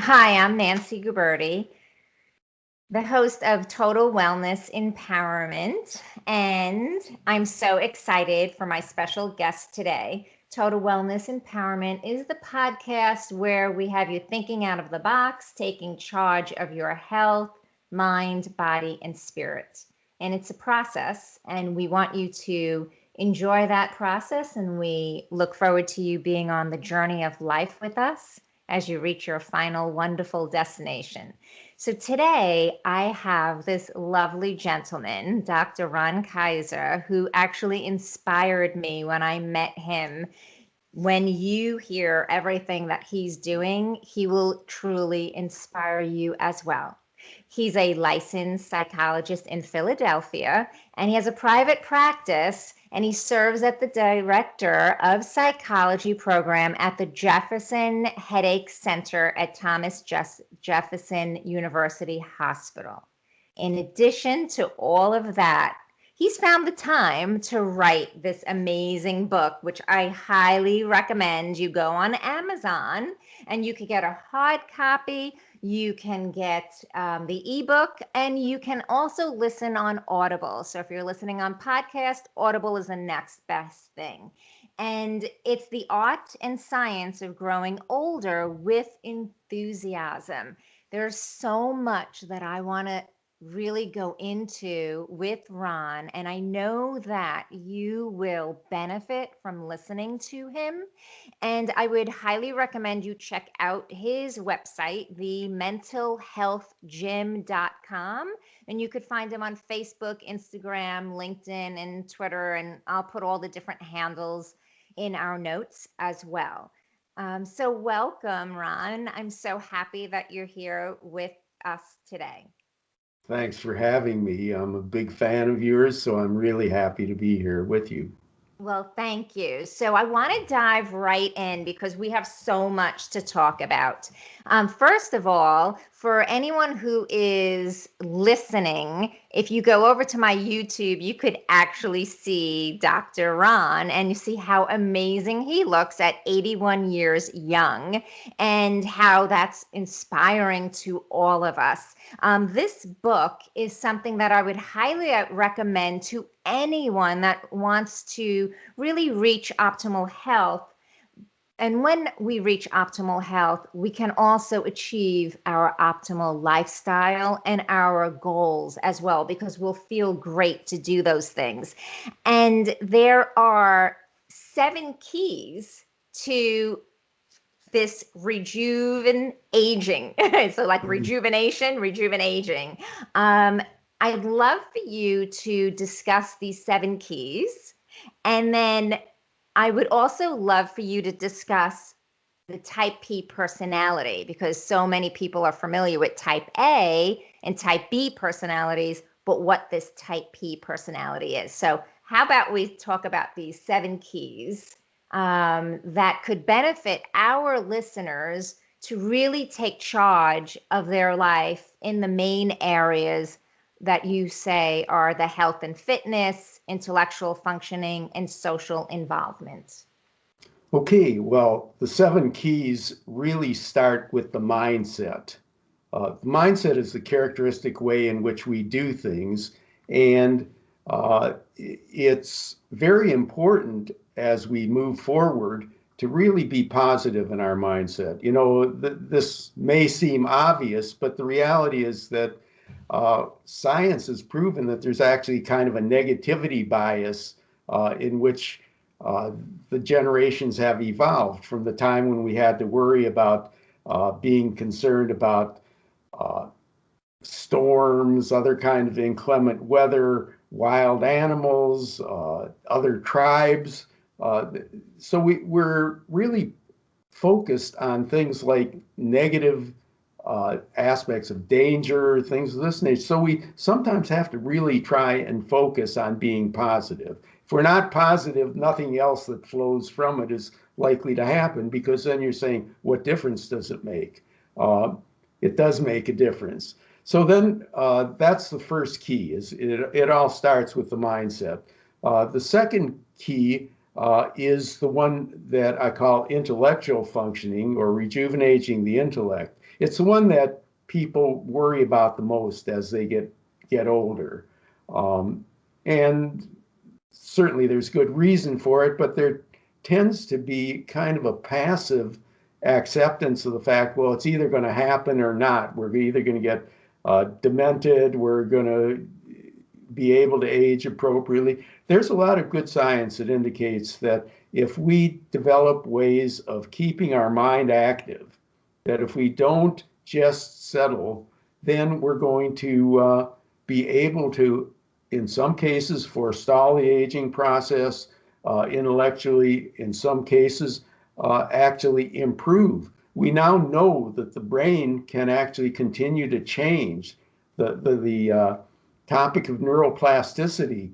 Hi, I'm Nancy Guberti, the host of Total Wellness Empowerment, and I'm so excited for my special guest today. Total Wellness Empowerment is the podcast where we have you thinking out of the box, taking charge of your health, mind, body, and spirit. And it's a process, and we want you to enjoy that process, and we look forward to you being on the journey of life with us as you reach your final wonderful destination. So today I have this lovely gentleman, Dr. Ron Kaiser, who actually inspired me when I met him. When you hear everything that he's doing, he will truly inspire you as well. He's a licensed psychologist in Philadelphia, and he has a private practice, and he serves as the director of psychology program at the Jefferson Headache Center at Thomas Jefferson University Hospital. In addition to all of that, he's found the time to write this amazing book, which I highly recommend. You go on Amazon and you can get a hard copy, you can get the ebook, and you can also listen on Audible. So if you're listening on podcast, Audible is the next best thing. And it's the art and science of growing older with enthusiasm. There's so much that I want to really go into with Ron, and I know that you will benefit from listening to him. And I would highly recommend you check out his website, thementalhealthgym.com. And you could find him on Facebook, Instagram, LinkedIn, and Twitter. And I'll put all the different handles in our notes as well. So welcome, Ron. I'm so happy that you're here with us today. Thanks for having me. I'm a big fan of yours, so I'm really happy to be here with you. Well, thank you. So I want to dive right in because we have so much to talk about. First of all, for anyone who is listening, if you go over to my YouTube, you could actually see Dr. Ron and you see how amazing he looks at 81 years young and how that's inspiring to all of us. This book is something that I would highly recommend to anyone that wants to really reach optimal health. And when we reach optimal health, we can also achieve our optimal lifestyle and our goals as well, because we'll feel great to do those things. And there are 7 keys to this aging. So like rejuvenation, rejuvenating. I'd love for you to discuss these 7 keys. And then I would also love for you to discuss the type P personality, because so many people are familiar with type A and type B personalities, but what this type P personality is. So how about we talk about these 7 keys that could benefit our listeners to really take charge of their life in the main areas that you say are the health and fitness, intellectual functioning, and social involvement? Okay, well, the 7 keys really start with the mindset. The mindset is the characteristic way in which we do things, and it's very important as we move forward to really be positive in our mindset. You know, this may seem obvious, but the reality is that science has proven that there's actually kind of a negativity bias in which the generations have evolved from the time when we had to worry about being concerned about uh, storms, other kind of inclement weather, wild animals, other tribes. Uh, so we're really focused on things like negative aspects of danger, things of this nature. So we sometimes have to really try and focus on being positive. If we're not positive, nothing else that flows from it is likely to happen, because then you're saying, what difference does it make? It does make a difference. So then that's the first key, is it all starts with the mindset. The second key is the one that I call intellectual functioning or rejuvenating the intellect. It's the one that people worry about the most as they get older. And certainly there's good reason for it, but there tends to be kind of a passive acceptance of the fact, well, it's either going to happen or not. We're either going to get demented, we're going to be able to age appropriately. There's a lot of good science that indicates that if we develop ways of keeping our mind active, that if we don't just settle, then we're going to be able to, in some cases, forestall the aging process, intellectually, in some cases, actually improve. We now know that the brain can actually continue to change. The topic of neuroplasticity,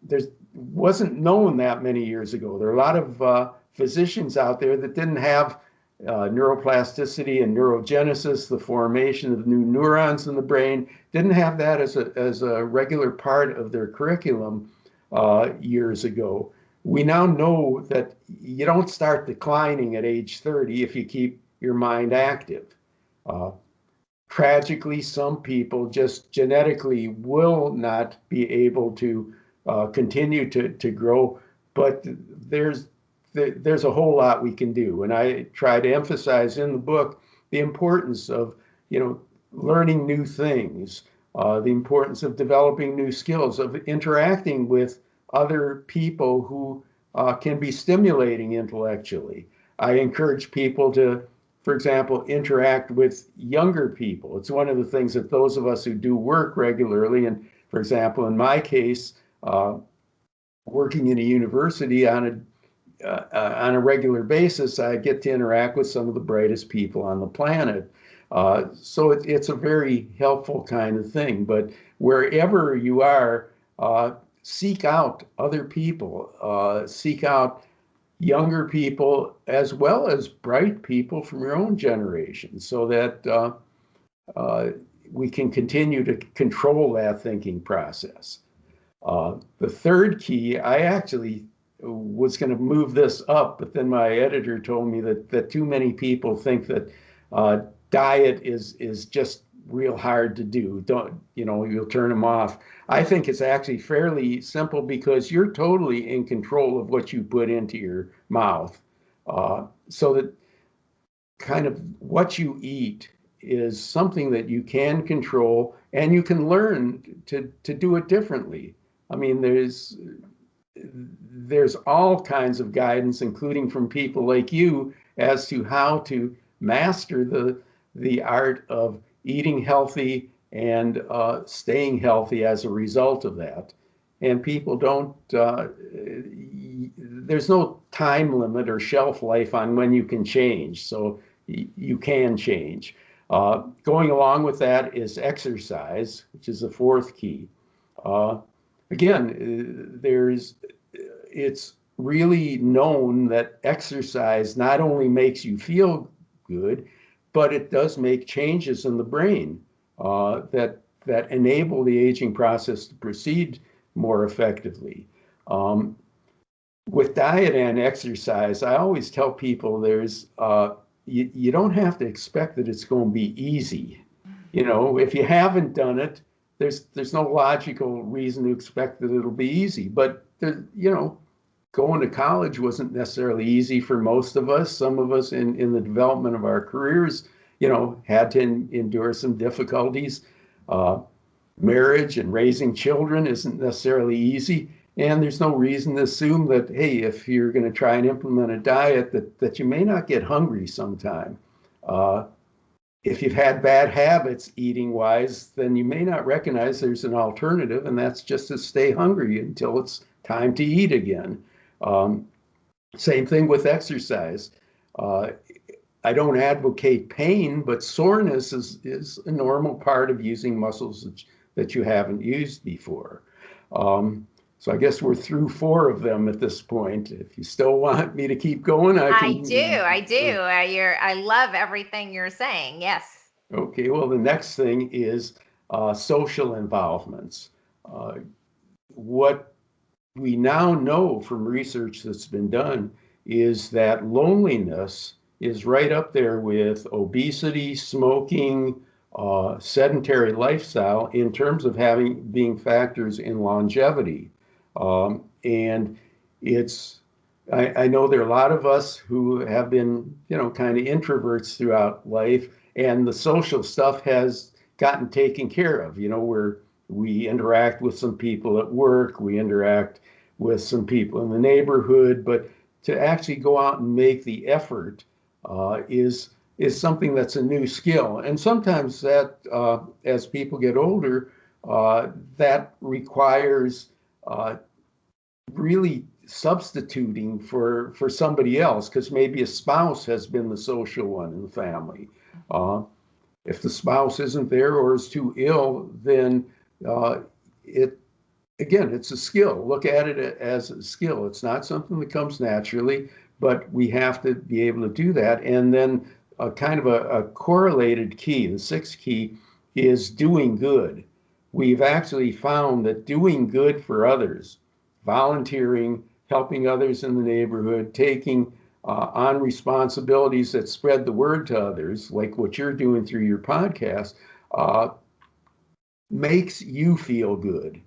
there wasn't known that many years ago. There are a lot of physicians out there that didn't have neuroplasticity and neurogenesis, the formation of new neurons in the brain, didn't have that as a regular part of their curriculum years ago. We now know that you don't start declining at age 30 if you keep your mind active. Tragically, some people just genetically will not be able to continue to grow, but there's a whole lot we can do. And I try to emphasize in the book the importance of, learning new things, the importance of developing new skills, of interacting with other people who can be stimulating intellectually. I encourage people to, for example, interact with younger people. It's one of the things that those of us who do work regularly, and for example, in my case, working in a university on a regular basis, I get to interact with some of the brightest people on the planet. So it's a very helpful kind of thing. But wherever you are, seek out other people, seek out younger people as well as bright people from your own generation, so that we can continue to control that thinking process. The third key, I actually was going to move this up, but then my editor told me that too many people think that diet is just real hard to do. You'll turn them off. I think it's actually fairly simple because you're totally in control of what you put into your mouth. So that kind of what you eat is something that you can control, and you can learn to do it differently. I mean, there's all kinds of guidance, including from people like you, as to how to master the art of eating healthy and staying healthy as a result of that. And people don't, there's no time limit or shelf life on when you can change. So you can change. Going along with that is exercise, which is the fourth key. Again, it's really known that exercise not only makes you feel good, but it does make changes in the brain that enable the aging process to proceed more effectively. With diet and exercise, I always tell people you don't have to expect that it's going to be easy. If you haven't done it, there's no logical reason to expect that it'll be easy. But going to college wasn't necessarily easy for most of us. Some of us in the development of our careers, had to endure some difficulties. Marriage and raising children isn't necessarily easy. And there's no reason to assume that, hey, if you're going to try and implement a diet, that you may not get hungry sometime. If you've had bad habits eating wise, then you may not recognize there's an alternative, and that's just to stay hungry until it's time to eat again. Same thing with exercise. I don't advocate pain, but soreness is a normal part of using muscles that you haven't used before. So I guess we're through 4 of them at this point. If you still want me to keep going, I can. I do. I love everything you're saying. Yes. Okay, well, the next thing is social involvements. What we now know from research that's been done is that loneliness is right up there with obesity, smoking, sedentary lifestyle in terms of being factors in longevity. And it's I know there are a lot of us who have been, kind of introverts throughout life, and the social stuff has gotten taken care of, where we interact with some people at work, we interact with some people in the neighborhood, but to actually go out and make the effort is something that's a new skill. And sometimes that, as people get older, that requires really substituting for somebody else, because maybe a spouse has been the social one in the family. If the spouse isn't there or is too ill, then it again, it's a skill. Look at it as a skill. It's not something that comes naturally, but we have to be able to do that. And then a kind of a correlated key, the sixth key, is doing good. We've actually found that doing good for others, volunteering, helping others in the neighborhood, taking on responsibilities that spread the word to others, like what you're doing through your podcast, makes you feel good.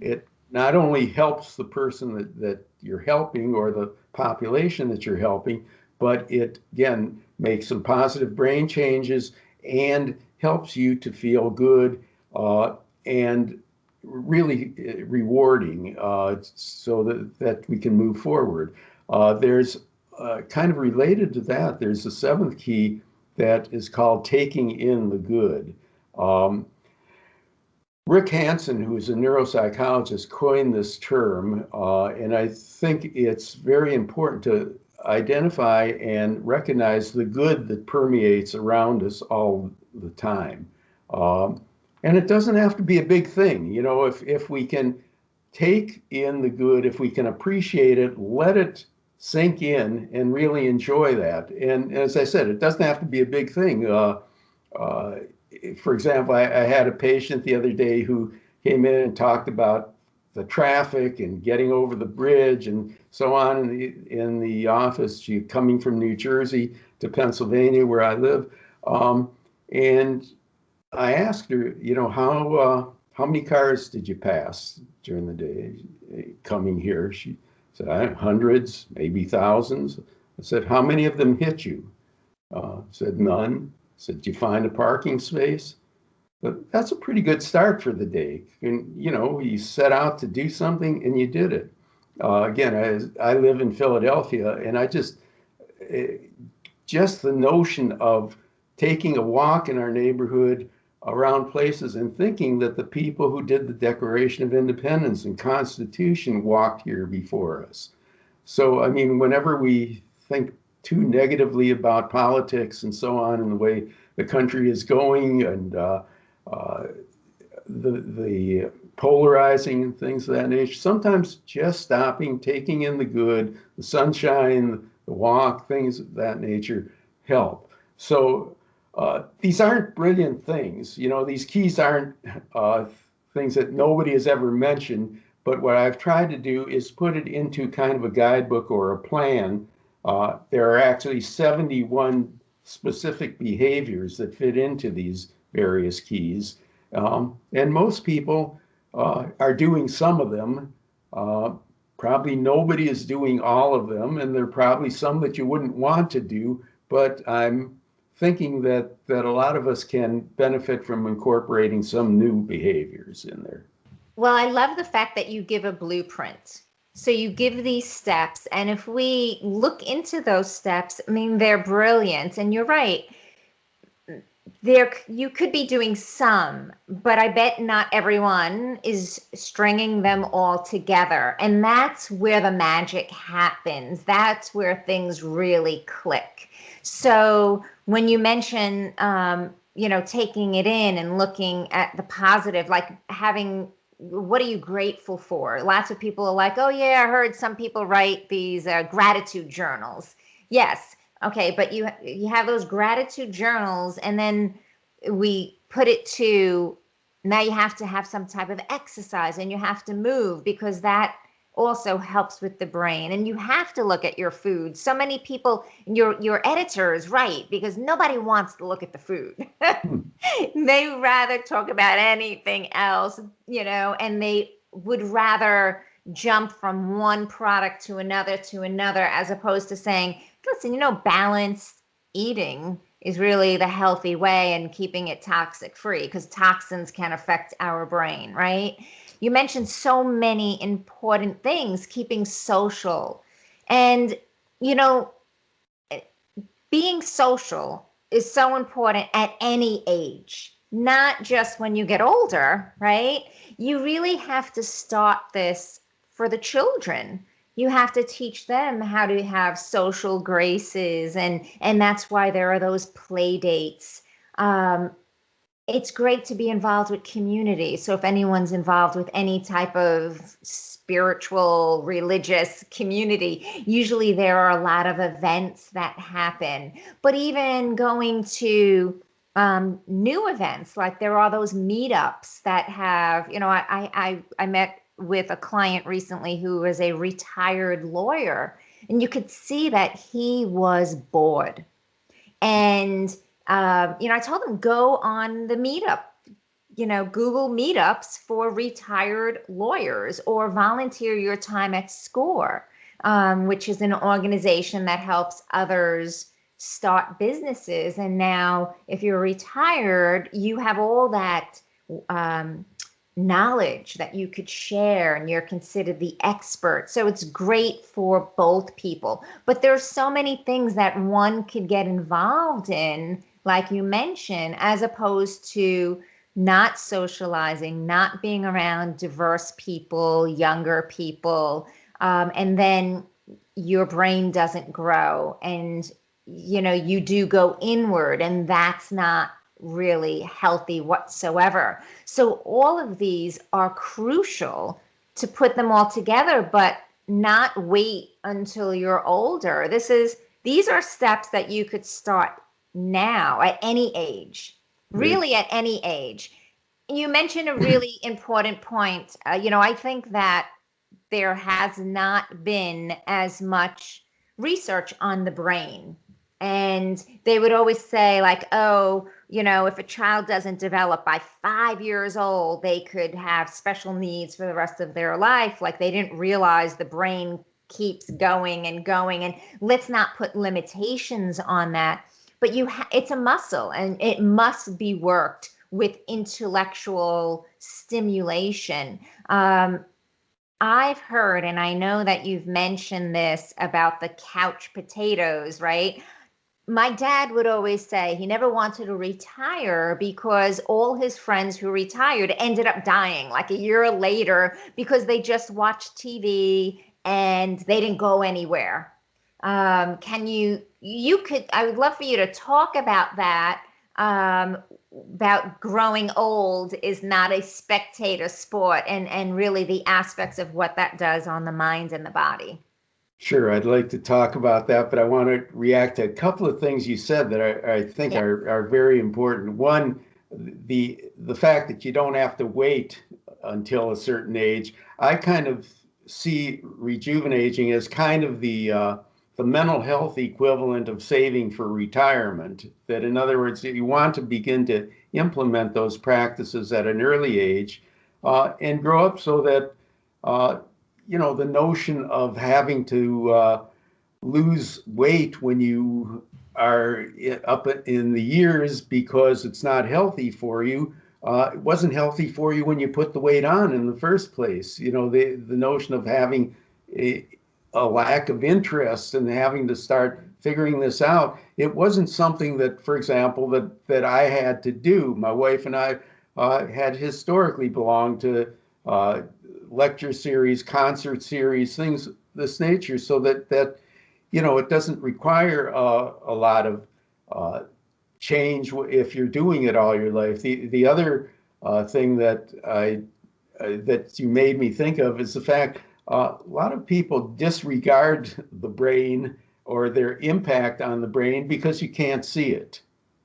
It not only helps the person that you're helping or the population that you're helping, but it again makes some positive brain changes and helps you to feel good and really rewarding, so that we can move forward. There's kind of related to that, there's a seventh key that is called taking in the good. Rick Hansen, who is a neuropsychologist, coined this term, and I think it's very important to identify and recognize the good that permeates around us all the time. And it doesn't have to be a big thing. If we can take in the good, if we can appreciate it, let it sink in and really enjoy that. And as I said, it doesn't have to be a big thing. For example, I had a patient the other day who came in and talked about the traffic and getting over the bridge and so on in the office. She coming from New Jersey to Pennsylvania, where I live, and I asked her, how many cars did you pass during the day coming here? She said, hundreds, maybe thousands. I said, how many of them hit you? Said, none. Said, did you find a parking space? But that's a pretty good start for the day. And, you set out to do something and you did it. Again, I live in Philadelphia, and just the notion of taking a walk in our neighborhood around places and thinking that the people who did the Declaration of Independence and Constitution walked here before us. So, I mean, whenever we think too negatively about politics and so on and the way the country is going and the polarizing and things of that nature, sometimes just stopping, taking in the good, the sunshine, the walk, things of that nature help. So these aren't brilliant things. These keys aren't things that nobody has ever mentioned, but what I've tried to do is put it into kind of a guidebook or a plan. There are actually 71 specific behaviors that fit into these various keys. And most people are doing some of them. Probably nobody is doing all of them, and there are probably some that you wouldn't want to do, but I'm thinking that a lot of us can benefit from incorporating some new behaviors in there. Well, I love the fact that you give a blueprint. So you give these steps, and if we look into those steps, I mean, they're brilliant. And you're right. You could be doing some, but I bet not everyone is stringing them all together. And that's where the magic happens. That's where things really click. So when you mention, taking it in and looking at the positive, like what are you grateful for? Lots of people are like, oh yeah, I heard some people write these gratitude journals. Yes. Okay. But you have those gratitude journals, and then we put it to, now you have to have some type of exercise and you have to move, because that also helps with the brain. And you have to look at your food. So many people, your editor is right, because nobody wants to look at the food. Hmm. They rather talk about anything else, and they would rather jump from one product to another, as opposed to saying, listen, balanced eating is really the healthy way, and keeping it toxic free, because toxins can affect our brain, right? You mentioned so many important things, keeping social. And, you know, being social is so important at any age, not just when you get older, right? You really have to start this for the children. You have to teach them how to have social graces, and that's why there are those play dates. It's great to be involved with community. So if anyone's involved with any type of spiritual, religious community, usually there are a lot of events that happen. But even going to new events, like there are those meetups that have, I met with a client recently who was a retired lawyer, and you could see that he was bored. And I told them, go on the meetup, Google meetups for retired lawyers, or volunteer your time at SCORE, which is an organization that helps others start businesses. And now, if you're retired, you have all that um, knowledge that you could share, and you're considered the expert. So it's great for both people. But there's so many things that one could get involved in, like you mentioned, as opposed to not socializing, not being around diverse people, younger people, and then your brain doesn't grow, and you do go inward, and that's not really healthy whatsoever. So all of these are crucial to put them all together, but not wait until you're older. These are steps that you could start now at any age, Right. really at any age. You mentioned a really important point. I think that there has not been as much research on the brain. And they would always say, like, oh, if a child doesn't develop by 5 years old, they could have special needs for the rest of their life. Like, they didn't realize the brain keeps going and going. And let's not put limitations on that. But it's a muscle, and it must be worked with intellectual stimulation. I've heard, and I know that you've mentioned this about the couch potatoes, right? My dad would always say he never wanted to retire, because all his friends who retired ended up dying like a year later, because they just watched TV and they didn't go anywhere. I would love for you to talk about that, um, about growing old is not a spectator sport, and really the aspects of what that does on the mind and the body. Sure, I'd like to talk about that, but I want to react to a couple of things you said that I think Yeah. are very important. One, the fact that you don't have to wait until a certain age. I kind of see rejuvenating as kind of the mental health equivalent of saving for retirement. That, in other words, you want to begin to implement those practices at an early age, and grow up so that uh, the notion of having to lose weight when you are up in the years because it's not healthy for you. It wasn't healthy for you when you put the weight on in the first place. The notion of having a, a lack of interest and having to start figuring this out. It wasn't something that, for example, that I had to do. My wife and I had historically belonged to uh, lecture series, concert series, things this nature, so that it doesn't require a lot of uh, change if you're doing it all your life. The other thing that you made me think of is the fact a lot of people disregard the brain or their impact on the brain because you can't see it.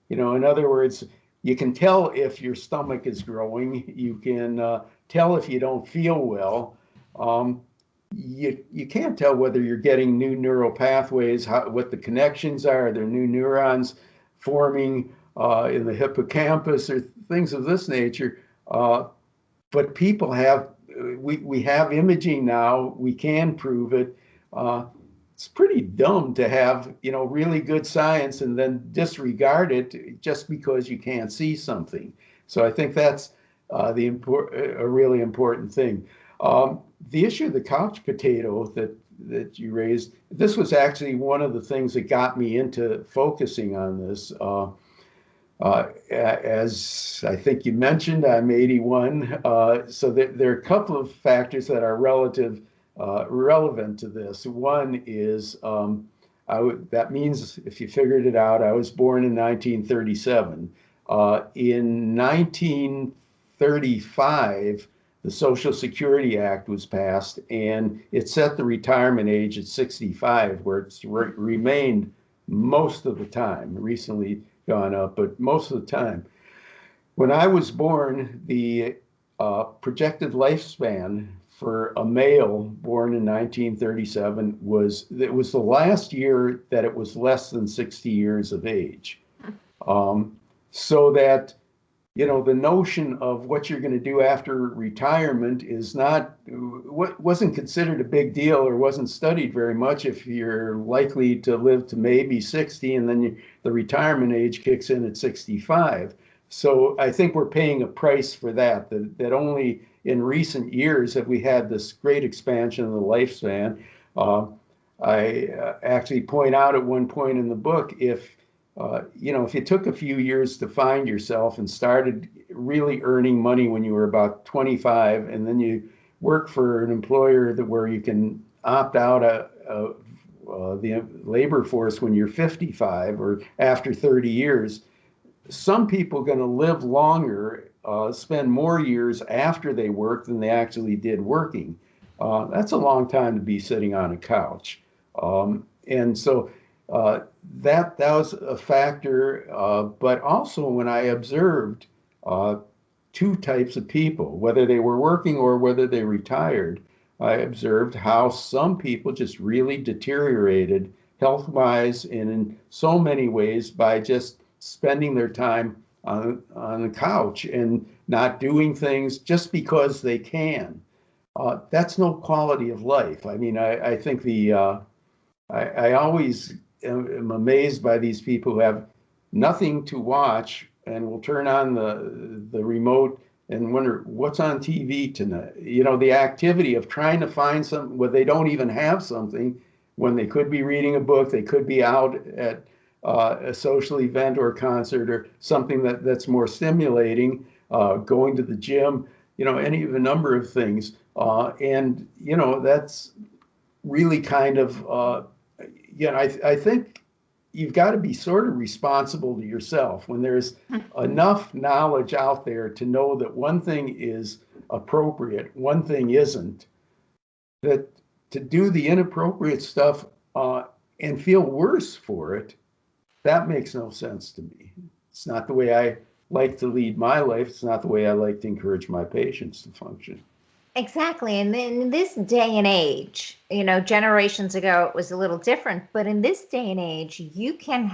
In other words, you can tell if your stomach is growing. You can tell if you don't feel well. Um, you can't tell whether you're getting new neural pathways, what the connections are. Are there new neurons forming in the hippocampus or things of this nature? But people have, we have imaging now. We can prove it. It's pretty dumb to have, really good science and then disregard it just because you can't see something. So I think that's a really important thing. The issue of the couch potato that you raised, this was actually one of the things that got me into focusing on this. As I think you mentioned, I'm 81, so there are a couple of factors that are relevant to this. One is that means if you figured it out, I was born in 1937. In 1935, the Social Security Act was passed, and it set the retirement age at 65, where it's remained most of the time. Recently gone up, but most of the time. When I was born, the projected lifespan for a male born in 1937 was the last year that it was less than 60 years of age. So that the notion of what you're going to do after retirement is not what wasn't considered a big deal or wasn't studied very much. If you're likely to live to maybe 60 and then the retirement age kicks in at 65. So I think we're paying a price for that only in recent years have we had this great expansion of the lifespan. I actually point out at one point in the book, if you took a few years to find yourself and started really earning money when you were about 25, and then you work for an employer where you can opt out of the labor force when you're 55 or after 30 years, some people are going to live longer, spend more years after they work than they actually did working. That's a long time to be sitting on a couch. And so that was a factor. But also when I observed two types of people, whether they were working or whether they retired, I observed how some people just really deteriorated health-wise and in so many ways by just spending their time on the couch and not doing things just because they can. That's no quality of life. I mean, I think I always am amazed by these people who have nothing to watch and will turn on the remote and wonder what's on TV tonight. The activity of trying to find something where they don't even have something when they could be reading a book, they could be out at a social event or concert or something that's more stimulating, going to the gym, any of a number of things. And that's really kind of, I think you've got to be sort of responsible to yourself when there's enough knowledge out there to know that one thing is appropriate, one thing isn't, that to do the inappropriate stuff and feel worse for it, that makes no sense to me. It's not the way I like to lead my life. It's not the way I like to encourage my patients to function. Exactly. And then in this day and age, generations ago, it was a little different, but in this day and age, you could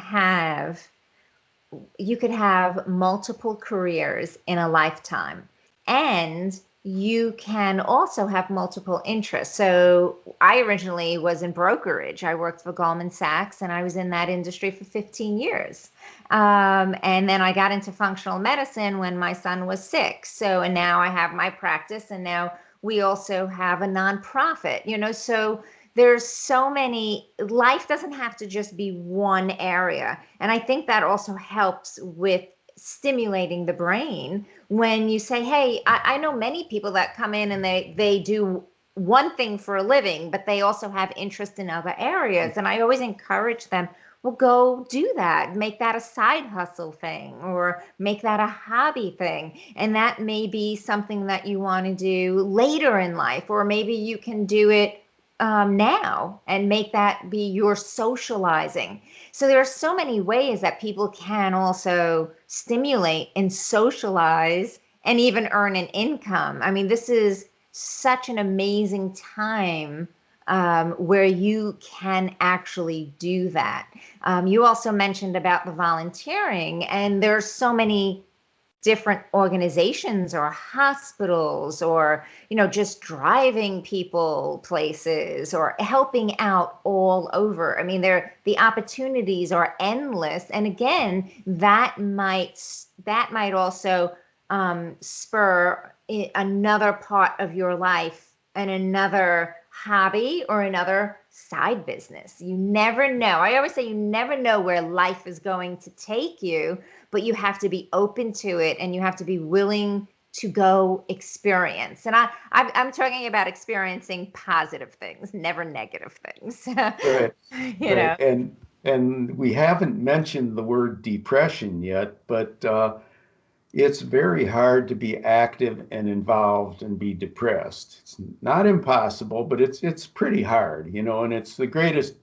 have multiple careers in a lifetime, and you can also have multiple interests. So I originally was in brokerage. I worked for Goldman Sachs, and I was in that industry for 15 years. And then I got into functional medicine when my son was 6. So, and now I have my practice, and now we also have a nonprofit, so there's so many, life doesn't have to just be one area. And I think that also helps with stimulating the brain when you say, hey, I know many people that come in and they do one thing for a living, but they also have interest in other areas. And I always encourage them, well, go do that. Make that a side hustle thing or make that a hobby thing. And that may be something that you want to do later in life, or maybe you can do it now and make that be your socializing. So there are so many ways that people can also stimulate and socialize and even earn an income. I mean, this is such an amazing time where you can actually do that. You also mentioned about the volunteering, and there's so many different organizations or hospitals, or just driving people places or helping out all over. I mean, the opportunities are endless, and again, that might also spur another part of your life and another hobby or another side business. You never know. I always say you never know where life is going to take you, but you have to be open to it, and you have to be willing to go experience. And I'm talking about experiencing positive things, never negative things. Right, you right. know. And we haven't mentioned the word depression yet, but it's very hard to be active and involved and be depressed. It's not impossible, but it's pretty hard, and it's the greatest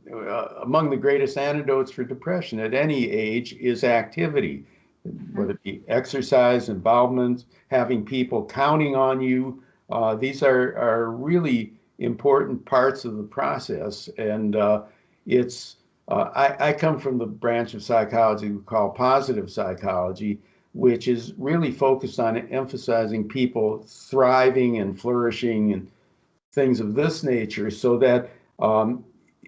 among the greatest antidotes for depression at any age is activity, whether it be exercise, involvement, having people counting on you. These are really important parts of the process, and it's I come from the branch of psychology we call positive psychology, which is really focused on emphasizing people thriving and flourishing and things of this nature, so that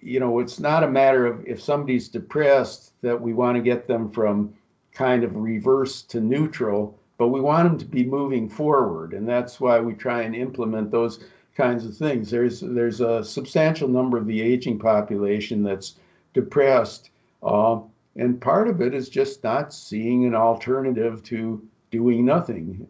it's not a matter of if somebody's depressed that we want to get them from kind of reverse to neutral, but we want them to be moving forward, and that's why we try and implement those kinds of things. There's a substantial number of the aging population that's depressed. And part of it is just not seeing an alternative to doing nothing.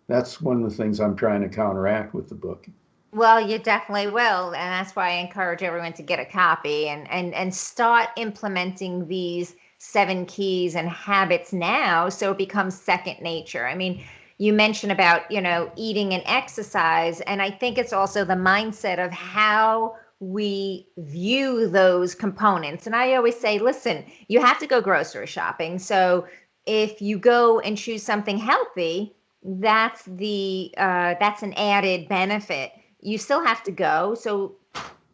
That's one of the things I'm trying to counteract with the book. Well, you definitely will, and that's why I encourage everyone to get a copy and start implementing these 7 keys and habits now, so it becomes second nature. I mean, you mentioned about, eating and exercise, and I think it's also the mindset of how we view those components. And I always say, listen, you have to go grocery shopping. So if you go and choose something healthy, that's an added benefit. You still have to go, so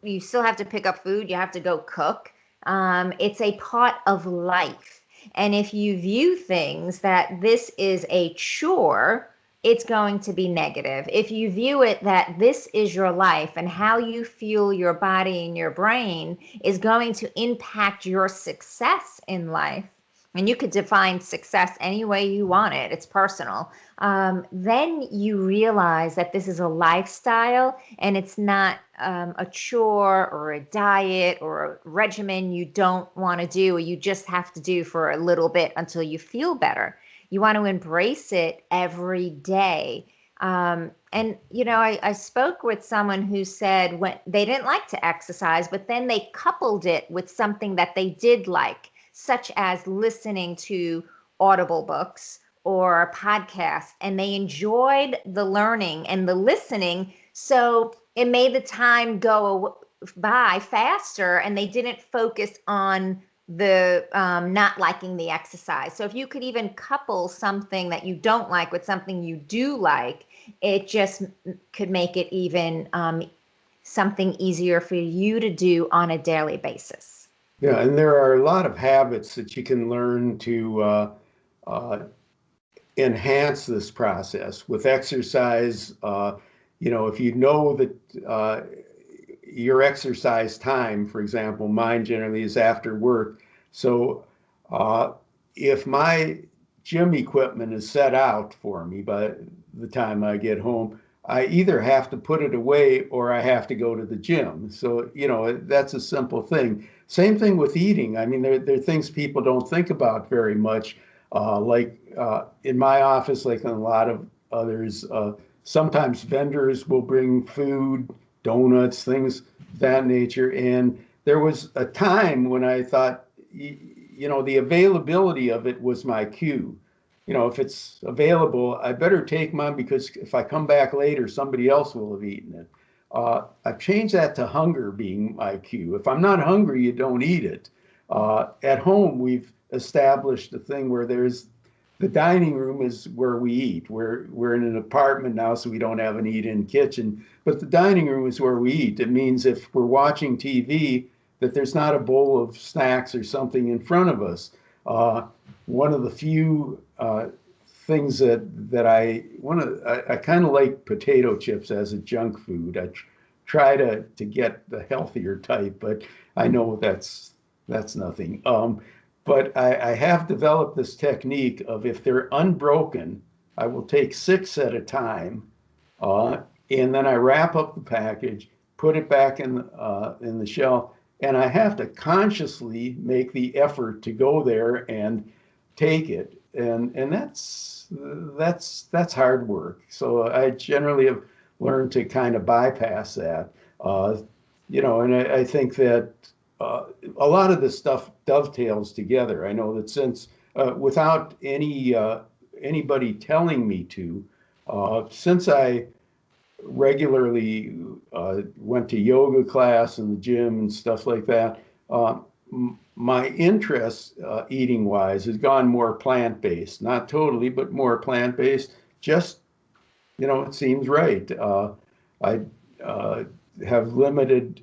you still have to pick up food, you have to go cook. It's a part of life. And if you view things that this is a chore, it's going to be negative. If you view it that this is your life, and how you feel your body and your brain is going to impact your success in life, and you could define success any way you want it, it's personal, then you realize that this is a lifestyle, and it's not a chore or a diet or a regimen you don't want to do, or you just have to do for a little bit until you feel better. You want to embrace it every day. I spoke with someone who said when they didn't like to exercise, but then they coupled it with something that they did like, such as listening to audible books or podcasts, and they enjoyed the learning and the listening. So it made the time go by faster, and they didn't focus on the not liking the exercise. So if you could even couple something that you don't like with something you do like, it just could make it even something easier for you to do on a daily basis. Yeah, and there are a lot of habits that you can learn to uh, enhance this process with exercise. If you know that your exercise time, for example, mine generally is after work. So uh, if my gym equipment is set out for me by the time I get home, I either have to put it away or I have to go to the gym. So, that's a simple thing. Same thing with eating. I mean, there are things people don't think about very much. Like in my office, like in a lot of others, sometimes vendors will bring food, donuts, things of that nature. And there was a time when I thought, the availability of it was my cue. If it's available, I better take mine, because if I come back later, somebody else will have eaten it. I've changed that to hunger being my cue. If I'm not hungry, you don't eat it. At home, we've established a thing where there's the dining room is where we eat. We're in an apartment now, so we don't have an eat-in kitchen. But the dining room is where we eat. It means if we're watching TV, that there's not a bowl of snacks or something in front of us. Uh, One of the few things that I kind of like potato chips as a junk food. Try to get the healthier type, but I know that's nothing. But I have developed this technique of if they're unbroken, I will take six at a time, uh, and then I wrap up the package, put it back in the shelf, and I have to consciously make the effort to go there and take it, and that's hard work. So I generally have learned to kind of bypass that. Uh, and I think that a lot of this stuff dovetails together. I know that since without anybody telling me to, since I regularly went to yoga class in the gym and stuff like that, my interest eating wise has gone more plant based. Not totally, but more plant based. Just it seems right. I have limited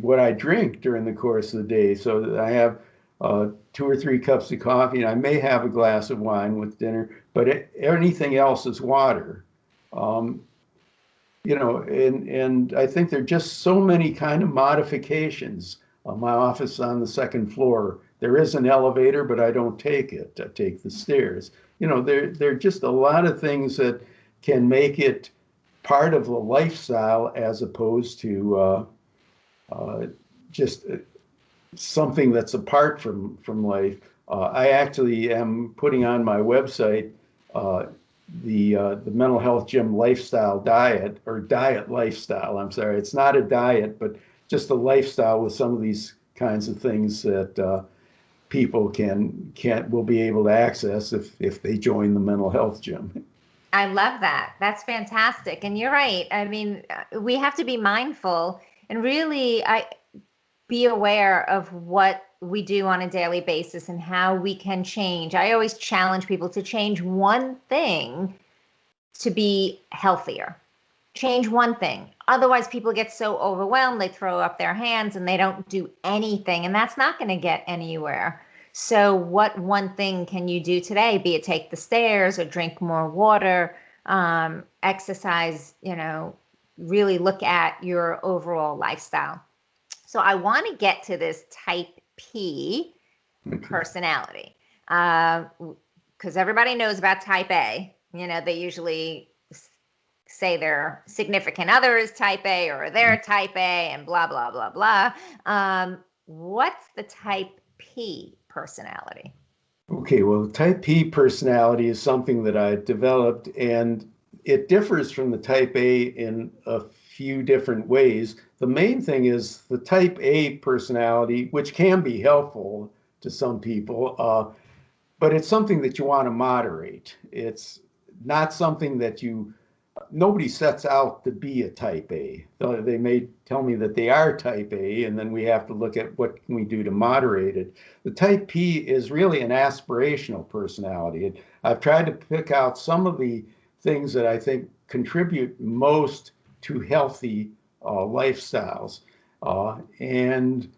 what I drink during the course of the day. So I have 2 or 3 cups of coffee, and I may have a glass of wine with dinner, but anything else is water. Um, and I think there are just so many kind of modifications. My office on the second floor. There is an elevator, but I don't take it. I take the stairs. There are just a lot of things that can make it part of the lifestyle as opposed to just something that's apart from life. I actually am putting on my website the mental health gym lifestyle diet, or diet lifestyle. I'm sorry, it's not a diet, but just a lifestyle with some of these kinds of things that people will be able to access if they join the mental health gym. I love that. That's fantastic. And you're right. I mean, we have to be mindful and really be aware of what we do on a daily basis and how we can change. I always challenge people to change one thing to be healthier. Change one thing. Otherwise, people get so overwhelmed, they throw up their hands and they don't do anything. And that's not going to get anywhere. So, what one thing can you do today? Be it take the stairs or drink more water, exercise, really look at your overall lifestyle. So, I want to get to this type P personality because everybody knows about type A. They usually say their significant other is type A or they're type A and blah, blah, blah, blah. What's the type P personality? Okay, well, type P personality is something that I developed, and it differs from the type A in a few different ways. The main thing is the type A personality, which can be helpful to some people, but it's something that you want to moderate. It's not something that nobody sets out to be a type A. They may tell me that they are type A, and then we have to look at what can we do to moderate it. The type P is really an aspirational personality. I've tried to pick out some of the things that I think contribute most to healthy lifestyles. And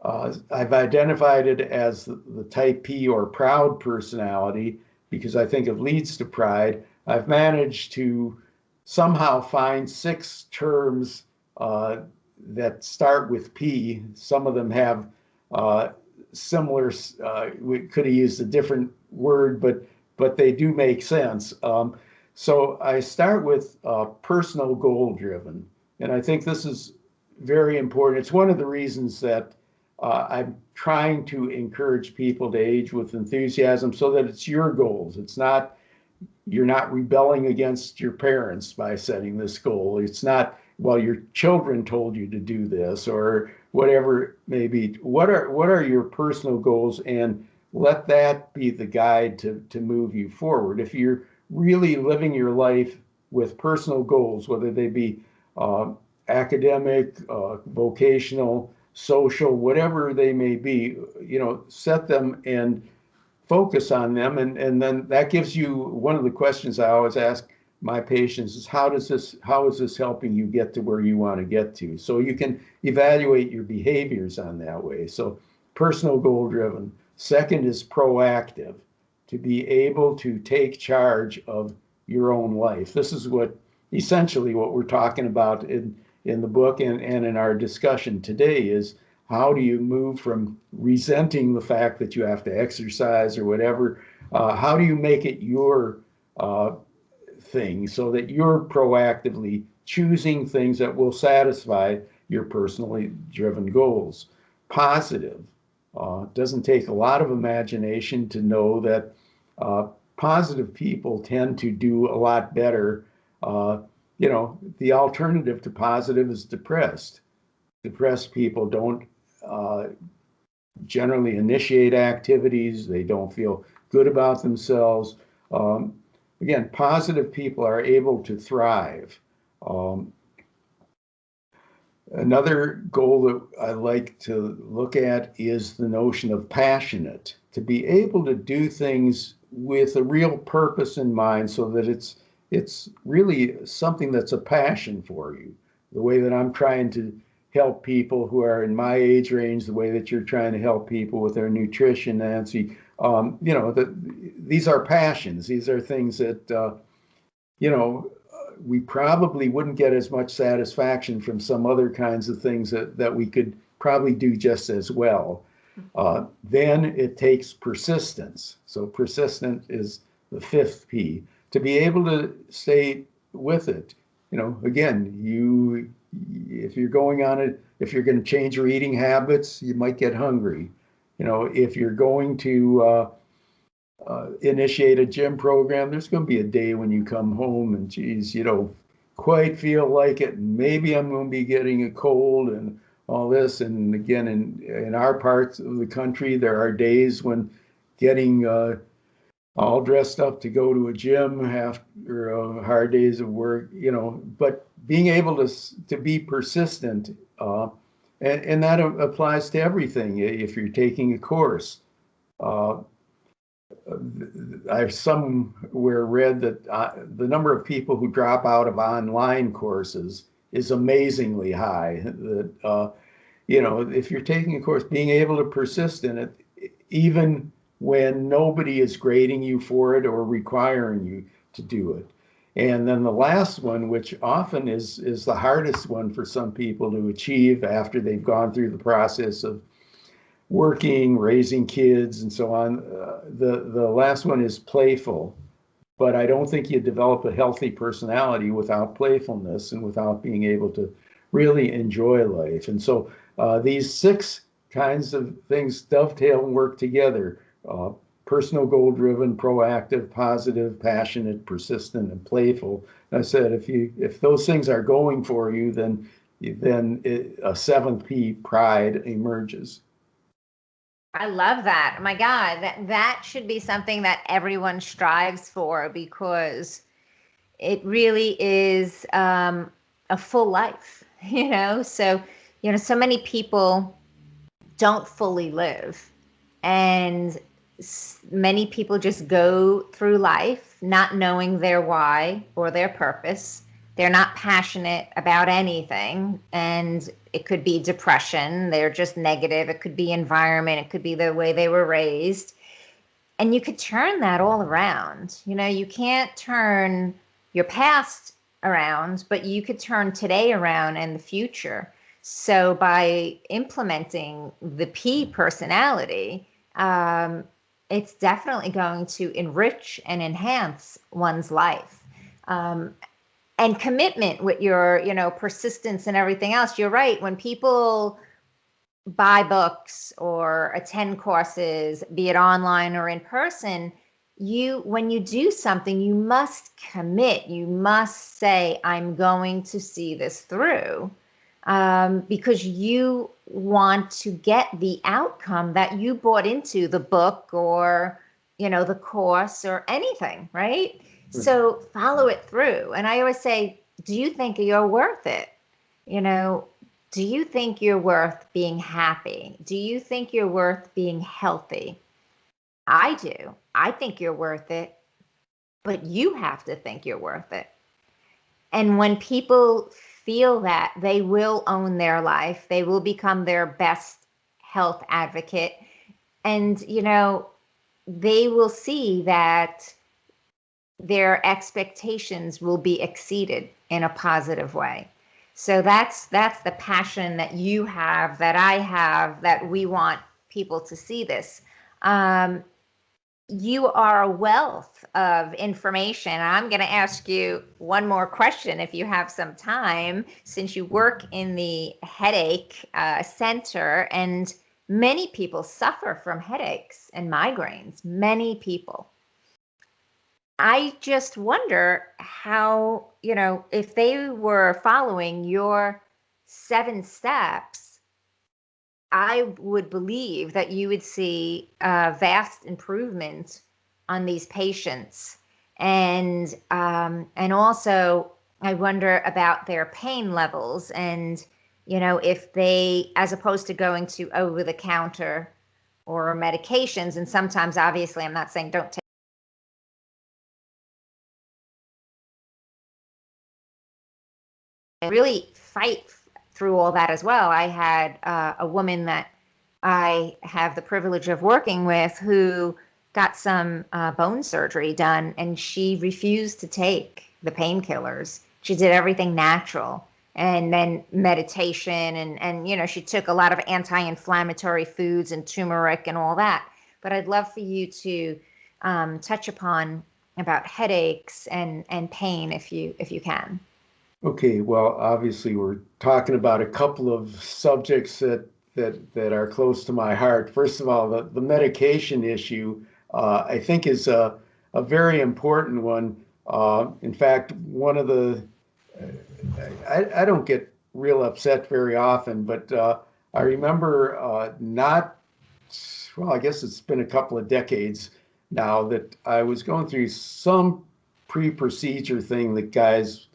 I've identified it as the type P, or proud personality, because I think it leads to pride. I've managed to somehow find 6 terms that start with P. Some of them have similar, we could have used a different word, but they do make sense. So I start with personal goal driven. And I think this is very important. It's one of the reasons that I'm trying to encourage people to age with enthusiasm, so that it's your goals. You're not rebelling against your parents by setting this goal. It's not, well, your children told you to do this, or whatever it may be. What are your personal goals, and let that be the guide to move you forward. If you're really living your life with personal goals, whether they be academic, vocational, social, whatever they may be, set them and focus on them. And then that gives you, one of the questions I always ask my patients is, how is this helping you get to where you want to get to? So you can evaluate your behaviors on that way. So personal goal driven. Second is proactive, to be able to take charge of your own life. This is what essentially what we're talking about in the book and in our discussion today is, how do you move from resenting the fact that you have to exercise or whatever? How do you make it your thing so that you're proactively choosing things that will satisfy your personally driven goals? Positive. Doesn't take a lot of imagination to know that positive people tend to do a lot better. The alternative to positive is depressed. Depressed people don't generally initiate activities. They don't feel good about themselves. Again, positive people are able to thrive. Another goal that I like to look at is the notion of passionate, to be able to do things with a real purpose in mind so that it's really something that's a passion for you. The way that I'm trying to help people who are in my age range, the way that you're trying to help people with their nutrition, Nancy, these are passions. These are things that, we probably wouldn't get as much satisfaction from some other kinds of things that we could probably do just as well. Then it takes persistence. So persistent is the fifth P, to be able to stay with it. Again, if you're going to change your eating habits, you might get hungry. If you're going to initiate a gym program, there's going to be a day when you come home and, geez, you don't quite feel like it. And maybe I'm going to be getting a cold and all this. And again, in our parts of the country, there are days when getting all dressed up to go to a gym after hard days of work, but being able to be persistent, and that applies to everything. If you're taking a course, I've somewhere read that the number of people who drop out of online courses is amazingly high. That if you're taking a course, being able to persist in it, even when nobody is grading you for it or requiring you to do it. And then the last one, which often is the hardest one for some people to achieve after they've gone through the process of working, raising kids, and so on. The last one is playful, but I don't think you develop a healthy personality without playfulness and without being able to really enjoy life. And so these 6 kinds of things dovetail and work together: personal goal-driven, proactive, positive, passionate, persistent, and playful. And I said, if those things are going for you, then a 7th P, pride, emerges. I love that. Oh my God, that should be something that everyone strives for, because it really is a full life, So, so many people don't fully live, and many people just go through life not knowing their why or their purpose. They're not passionate about anything, and it could be depression. They're just negative. It could be environment. It could be the way they were raised. And you could turn that all around. You can't turn your past around, but you could turn today around and the future. So by implementing the P personality, it's definitely going to enrich and enhance one's life. And commitment with your, persistence and everything else. You're right. When people buy books or attend courses, be it online or in person, when you do something, you must commit. You must say, I'm going to see this through, because you want to get the outcome that you bought into the book or, the course or anything, right? So follow it through. And I always say, do you think you're worth it? Do you think you're worth being happy? Do you think you're worth being healthy? I do. I think you're worth it, but you have to think you're worth it. And when people feel that, they will own their life, they will become their best health advocate. And, they will see that their expectations will be exceeded in a positive way. So that's the passion that you have, that I have, that we want people to see this. You are a wealth of information. I'm going to ask you one more question if you have some time, since you work in the headache center, and many people suffer from headaches and migraines, many people. I just wonder how, if they were following your 7 steps, I would believe that you would see vast improvement on these patients. And also, I wonder about their pain levels, and, if they, as opposed to going to over the counter or medications, and sometimes, obviously, I'm not saying don't take, really fight through all that as well. I had a woman that I have the privilege of working with who got some bone surgery done, and she refused to take the painkillers. She did everything natural, and then meditation, and she took a lot of anti-inflammatory foods and turmeric and all that. But I'd love for you to touch upon about headaches and pain if you can. Okay, well, obviously we're talking about a couple of subjects that are close to my heart. First of all, the medication issue, I think is a very important one. In fact, one of the I don't get real upset very often, but I remember not well, I guess it's been a couple of decades now that I was going through some pre-procedure thing that guys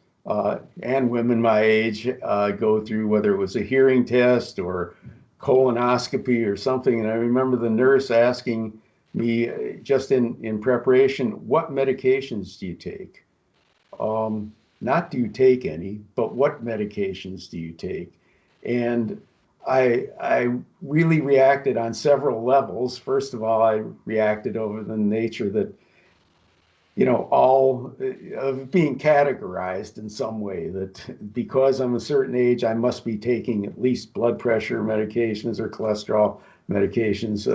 and women my age go through, whether it was a hearing test or colonoscopy or something. And I remember the nurse asking me just in preparation, what medications do you take? Not do you take any, but what medications do you take? And I really reacted on several levels. First of all, I reacted over the nature that all of being categorized in some way, that because I'm a certain age, I must be taking at least blood pressure medications or cholesterol medications.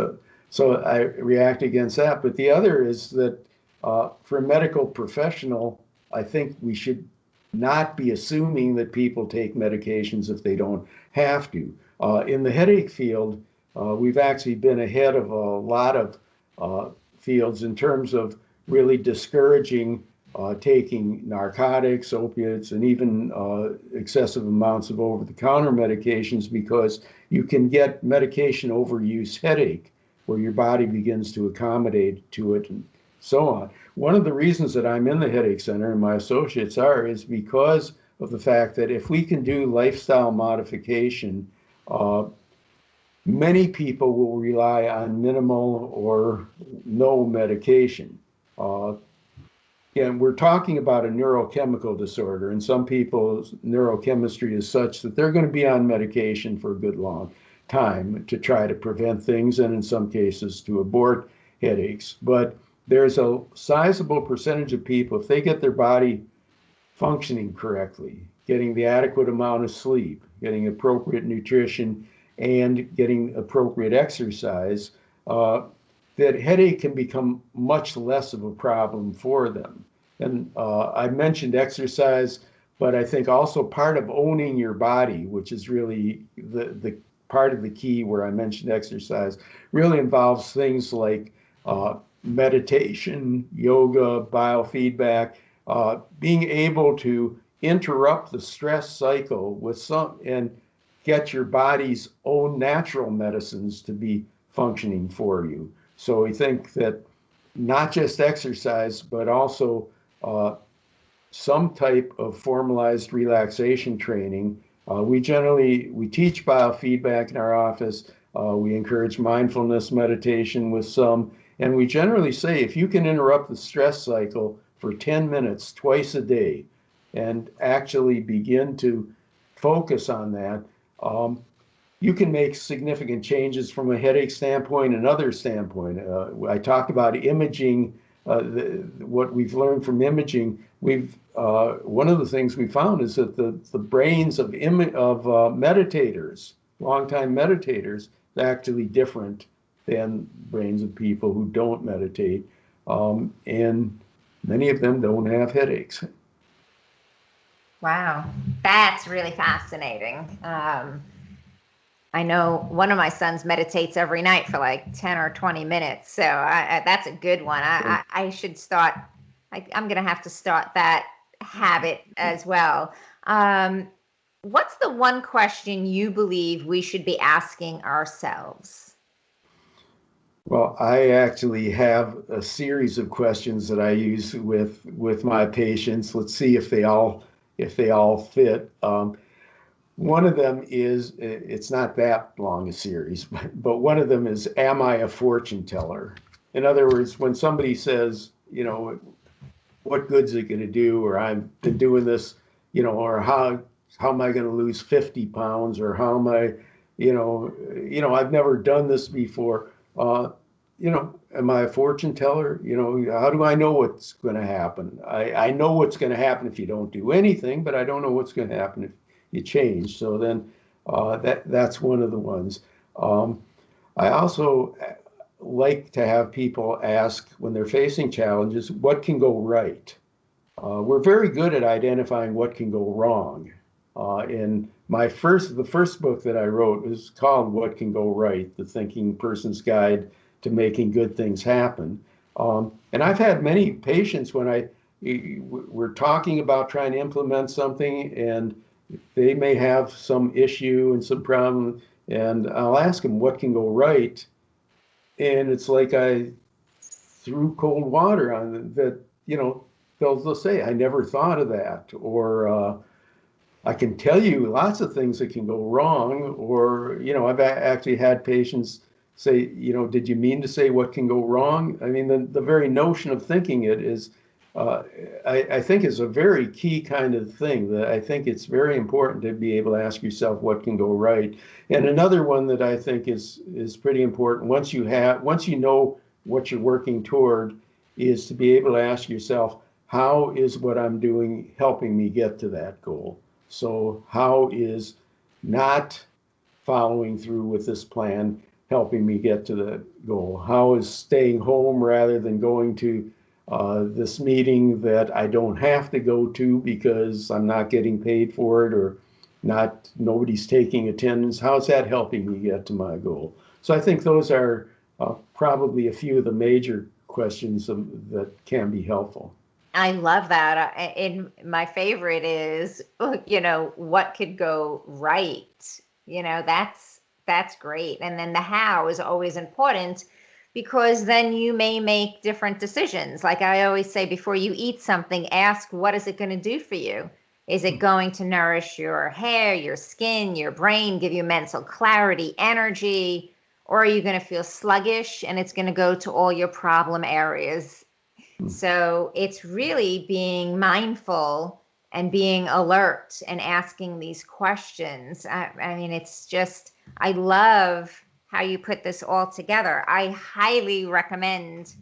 So I react against that. But the other is that for a medical professional, I think we should not be assuming that people take medications if they don't have to. In the headache field, we've actually been ahead of a lot of fields in terms of really discouraging taking narcotics, opiates, and even excessive amounts of over-the-counter medications, because you can get medication overuse headache where your body begins to accommodate to it and so on. One of the reasons that I'm in the headache center and my associates are is because of the fact that if we can do lifestyle modification, many people will rely on minimal or no medication. Uh, and we're talking about a neurochemical disorder, and some people's neurochemistry is such that they're going to be on medication for a good long time to try to prevent things, and in some cases to abort headaches. But there's a sizable percentage of people, if they get their body functioning correctly, getting the adequate amount of sleep, getting appropriate nutrition, and getting appropriate exercise, that headache can become much less of a problem for them. And I mentioned exercise, but I think also part of owning your body, which is really the part of the key where I mentioned exercise, really involves things like meditation, yoga, biofeedback, being able to interrupt the stress cycle with some and get your body's own natural medicines to be functioning for you. So we think that not just exercise, but also some type of formalized relaxation training. We teach biofeedback in our office. We encourage mindfulness meditation with some, And we generally say if you can interrupt the stress cycle for 10 minutes twice a day and actually begin to focus on that, you can make significant changes from a headache standpoint and other standpoint. I talked about imaging, what we've learned from imaging. One of the things we found is that the brains of meditators, longtime meditators, are actually different than brains of people who don't meditate, and many of them don't have headaches. Wow, that's really fascinating. I know one of my sons meditates every night for like 10 or 20 minutes. So that's a good one. I should start, I'm going to have to start that habit as well. What's the one question you believe we should be asking ourselves? Well, I actually have a series of questions that I use with my patients. Let's see if they all fit. One of them is, it's not that long a series, but one of them is, am I a fortune teller? In other words, when somebody says, what good's it going to do, or I've been doing this, or how am I going to lose 50 pounds, or how am I, I've never done this before. Am I a fortune teller? How do I know what's going to happen? I know what's going to happen if you don't do anything, but I don't know what's going to happen if you change. So then that's one of the ones. I also like to have people ask when they're facing challenges, what can go right? We're very good at identifying what can go wrong. In the first book that I wrote was called What Can Go Right? The Thinking Person's Guide to Making Good Things Happen. And I've had many patients when we're talking about trying to implement something, and they may have some issue and some problem, and I'll ask them what can go right, and it's like I threw cold water on them. That they'll say, I never thought of that, or I can tell you lots of things that can go wrong, or I've actually had patients say, did you mean to say what can go wrong? I mean, the very notion of thinking it is, I think is a very key kind of thing. That I think it's very important to be able to ask yourself what can go right. And another one that I think is pretty important, once you know what you're working toward, is to be able to ask yourself, how is what I'm doing helping me get to that goal? So how is not following through with this plan helping me get to the goal? How is staying home rather than going to this meeting that I don't have to go to because I'm not getting paid for it, or nobody's taking attendance? How's that helping me get to my goal? So I think those are probably a few of the major questions that can be helpful. I love that. And my favorite is, what could go right? That's great. And then the how is always important, because then you may make different decisions. Like I always say, before you eat something, ask, what is it going to do for you? Is it going to nourish your hair, your skin, your brain, give you mental clarity, energy? Or are you going to feel sluggish and it's going to go to all your problem areas? So it's really being mindful and being alert and asking these questions. I mean, it's just, I love how you put this all together. I highly recommend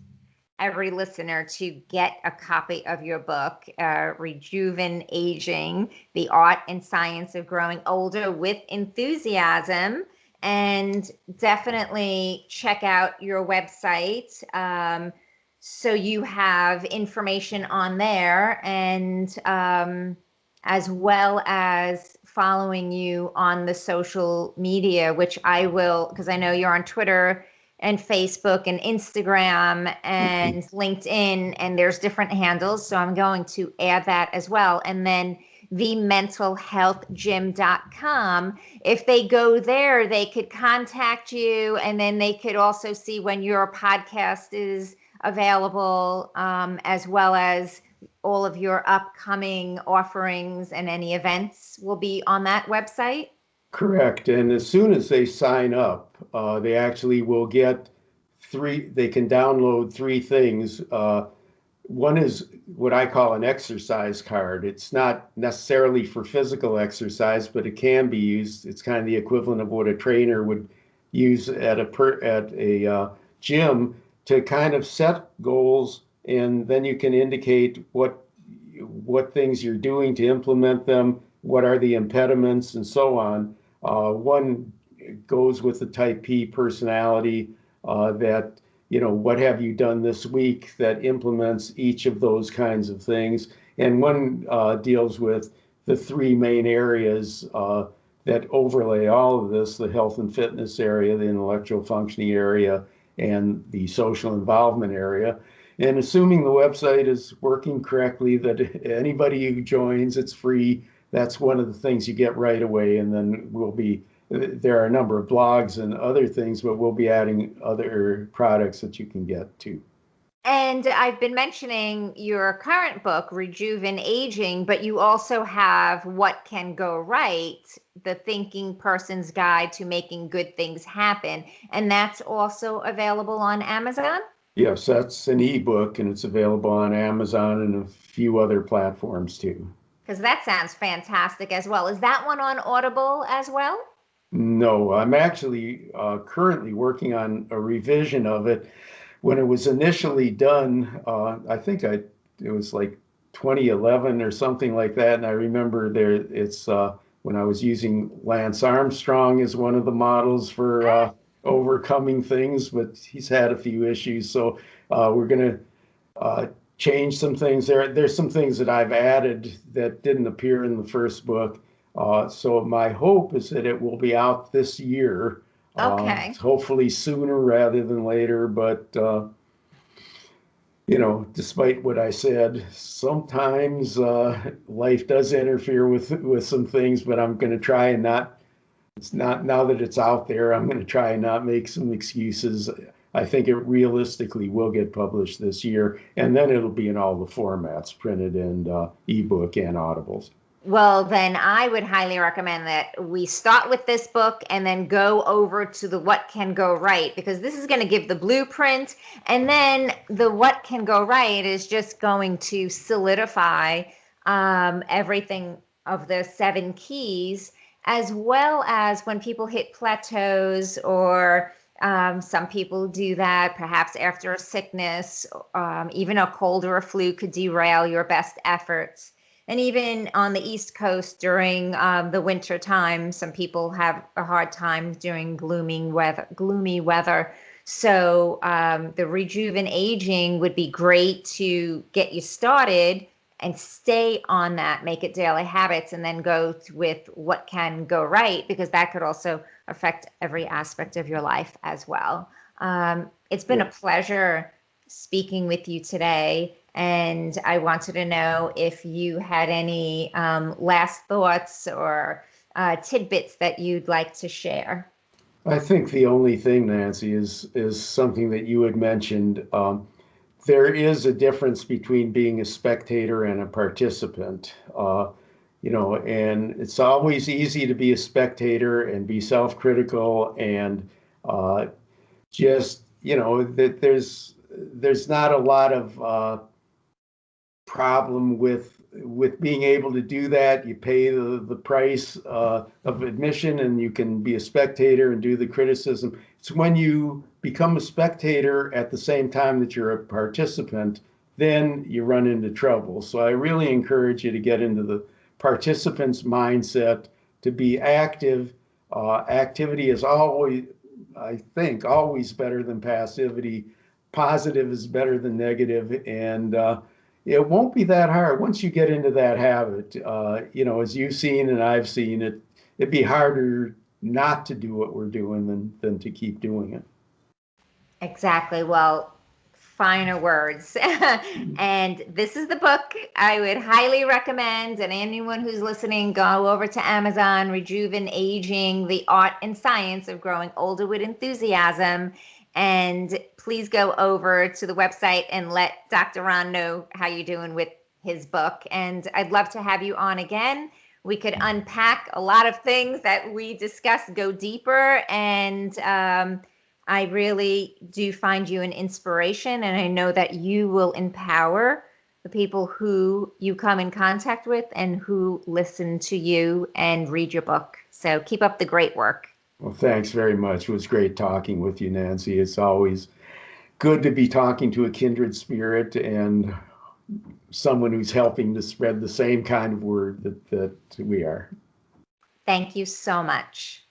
every listener to get a copy of your book, Rejuven Aging, The Art and Science of Growing Older with Enthusiasm. And definitely check out your website. So you have information on there, and as well as following you on the social media, which I will, because I know you're on Twitter and Facebook and Instagram and LinkedIn, and there's different handles. So I'm going to add that as well. And then thementalhealthgym.com. If they go there, they could contact you, and then they could also see when your podcast is available, as well as all of your upcoming offerings, and any events will be on that website. Correct. And as soon as they sign up, they actually will get they can download three things. One is what I call an exercise card. It's not necessarily for physical exercise, but it can be used. It's kind of the equivalent of what a trainer would use at a gym to kind of set goals, and then you can indicate what things you're doing to implement them, what are the impediments, and so on. One goes with the type P personality that, what have you done this week that implements each of those kinds of things. And one deals with the three main areas that overlay all of this: the health and fitness area, the intellectual functioning area, and the social involvement area. And assuming the website is working correctly, that anybody who joins, it's free. That's one of the things you get right away. And then there are a number of blogs and other things, but we'll be adding other products that you can get too. And I've been mentioning your current book, Rejuven Aging, but you also have What Can Go Right, the thinking person's guide to making good things happen. And that's also available on Amazon? Yes, that's an ebook, and it's available on Amazon and a few other platforms too. Because that sounds fantastic as well. Is that one on Audible as well? No, I'm actually currently working on a revision of it. When it was initially done, I think it was like 2011 or something like that. And I remember it's when I was using Lance Armstrong as one of the models for overcoming things, but he's had a few issues. So we're going to change some things there. There's some things that I've added that didn't appear in the first book. So my hope is that it will be out this year, Okay. hopefully sooner rather than later. But despite what I said, sometimes life does interfere with some things. But I'm going to try and not. It's not now that it's out there. I'm going to try and not make some excuses. I think it realistically will get published this year, and then it'll be in all the formats, printed and ebook and audibles. Well, then I would highly recommend that we start with this book and then go over to the What Can Go Right, because this is going to give the blueprint. And then the What Can Go Right is just going to solidify everything of the 7 keys, as well as when people hit plateaus, or some people do that perhaps after a sickness, even a cold or a flu could derail your best efforts. And even on the East Coast during the winter time, some people have a hard time during gloomy weather. So the Rejuven Aging would be great to get you started and stay on that, make it daily habits, and then go with What Can Go Right, because that could also affect every aspect of your life as well. It's been a pleasure speaking with you today. And I wanted to know if you had any last thoughts or tidbits that you'd like to share. I think the only thing, Nancy, is something that you had mentioned. There is a difference between being a spectator and a participant. And it's always easy to be a spectator and be self-critical and just, that there's not a lot of problem with being able to do that. You pay the price of admission, and you can be a spectator and do the criticism. It's when you become a spectator at the same time that you're a participant, then you run into trouble. So I really encourage you to get into the participant's mindset, to be active. Activity is always, I think, always better than passivity. Positive is better than negative, and it won't be that hard once you get into that habit. As you've seen and I've seen it, it'd be harder not to do what we're doing than to keep doing it. Exactly. Well, finer words. And this is the book I would highly recommend. And anyone who's listening, go over to Amazon, Rejuven Aging, The Art and Science of Growing Older with Enthusiasm. And please go over to the website and let Dr. Ron know how you're doing with his book. And I'd love to have you on again. We could unpack a lot of things that we discussed, go deeper. And I really do find you an inspiration, and I know that you will empower the people who you come in contact with and who listen to you and read your book. So keep up the great work. Well, thanks very much. It was great talking with you, Nancy. It's always good to be talking to a kindred spirit and someone who's helping to spread the same kind of word that we are. Thank you so much.